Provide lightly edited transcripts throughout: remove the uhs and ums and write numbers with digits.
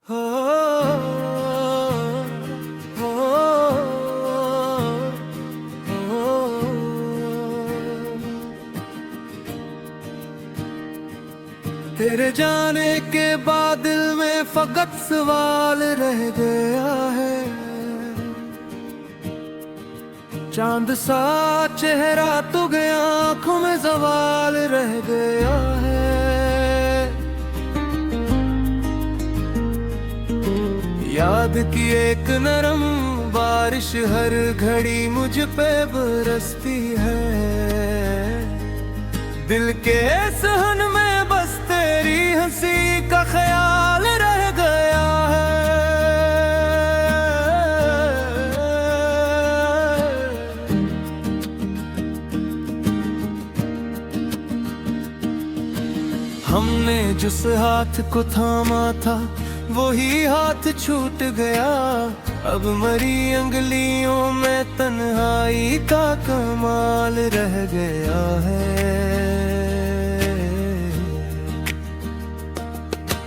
हो, हो, हो, तेरे जाने के बाद दिल में फकत सवाल रह गया है। चांद सा चेहरा तो गया, आंखों में सवाल रह गया है। याद की एक नरम बारिश हर घड़ी मुझ पे बरसती है। दिल के सहन में बस तेरी हंसी का ख्याल रह गया है। हमने जिस हाथ को थामा था वही हाथ छूट गया। अब मरी अंगलियों में तन्हाई का कमाल रह गया है।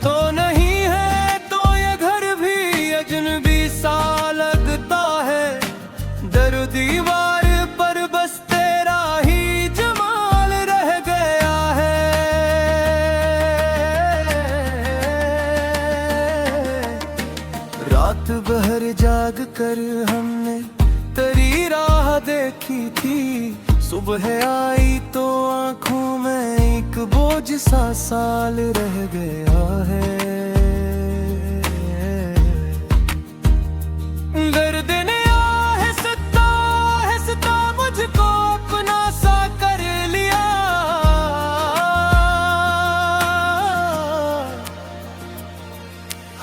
तो नहीं है तो ये घर भी अजनबी सा लगता है। दर दीवार पर बस तेरा ही जमाल रह गया है। रात भर जाग कर हमने तेरी राह देखी थी। सुबह आई तो आंखों में एक बोझ सा साल रह गया है। दर्द ने आहिस्ता आहिस्ता मुझको अपना सा कर लिया।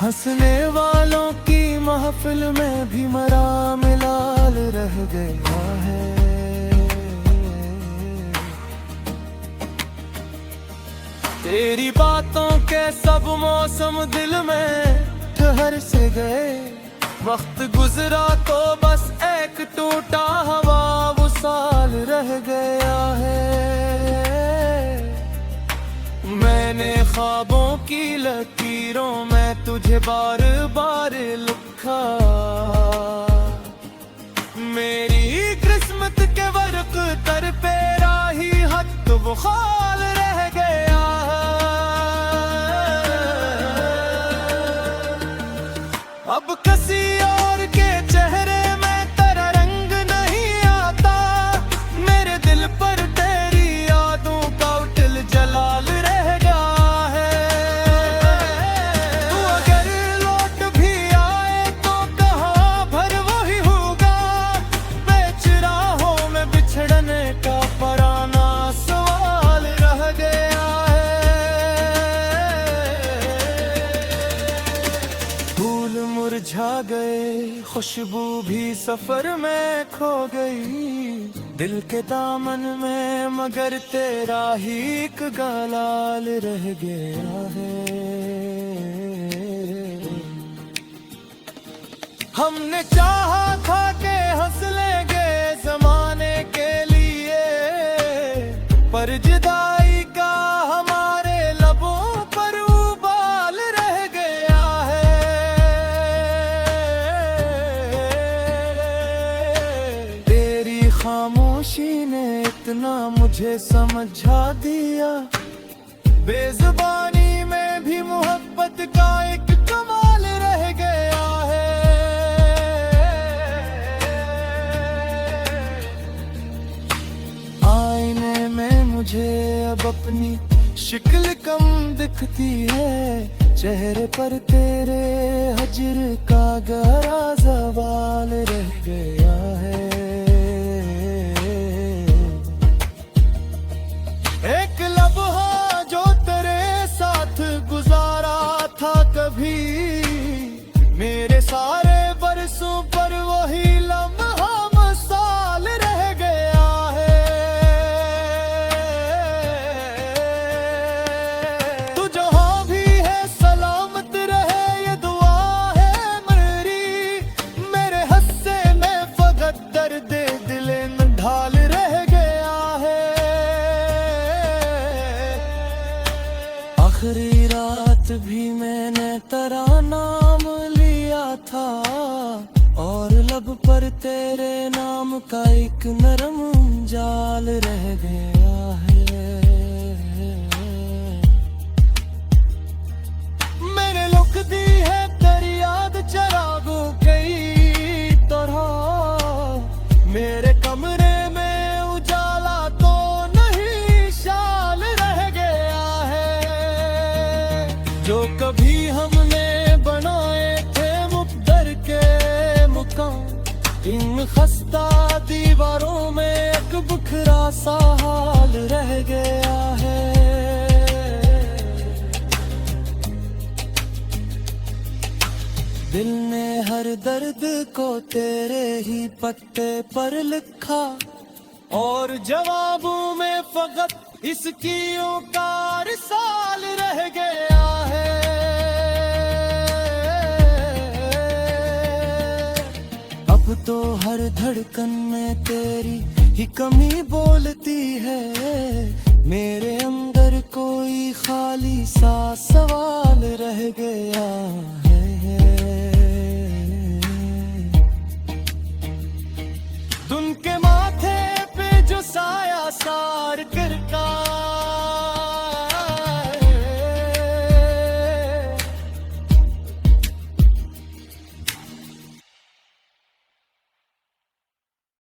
हंसने वालों की महफिल में भी मरा मिलाल रह गया है। तेरी बातों के सब मौसम दिल में ठहर से गए। वक्त गुजरा तो बस एक टूटा हवा वो साल रह गया है। मैंने ख्वाबों की लकीरों में तुझे बार बार लिखा। मेरी किस्मत के वर्क तर पे राही हक वो खाल रह गया। अब किसी और के चेहरे में तेरा रंग नहीं आता। मेरे दिल पर तेरी यादों का उठल जलाल रह गया है। तू अगर लौट भी आए तो कहाँ भर वही होगा। बेच राहों में बिछड़ने का पराना सवाल रह गया है। फूल मुरझा गए, खुशबू भी सफर में खो गई। दिल के दामन में मगर तेरा ही एक गलाल रह गया है। हमने चाहा था के हंस लेंगे जमाने के लिए, पर जुदाई का हमारे लबों पर उबाल रह गया है। तेरी खामोशी ने इतना मुझे समझा दिया। बेजुबानी में भी मोहब्बत का एक कमाल रह गया है। आईने में मुझे अब अपनी शक्ल कम दिखती है। चेहरे पर तेरे हजर का गहरा सवाल रह गया है। एक लम्हा जो तेरे साथ गुजारा था कभी, मेरे सारे बरसों पर वही लम्हा मसाल रह गया है। तू जहाँ भी है सलामत रहे ये दुआ है मेरी। मेरे हस्से में फकत मैंने तेरा नाम लिया था और लब पर तेरे नाम का एक नरम जाल रह गया है। मैंने लुक दी है तेरी याद चरागों कई तरह, मेरे कमरे में उजाला तो नहीं शाल रह गया है। जो कभी हमने बनाए थे मुक़द्दर के मुकाम, इन खस्ता दीवारों में एक बिखरा सा हाल रह गया है। दिल ने हर दर्द को तेरे ही पत्ते पर लिखा और जवाबों में फकत इसकी ओकार साल रह गया है। अब तो हर धड़कन में तेरी ही कमी बोलती है, मेरे अंदर कोई खाली सा सवाल रह गया।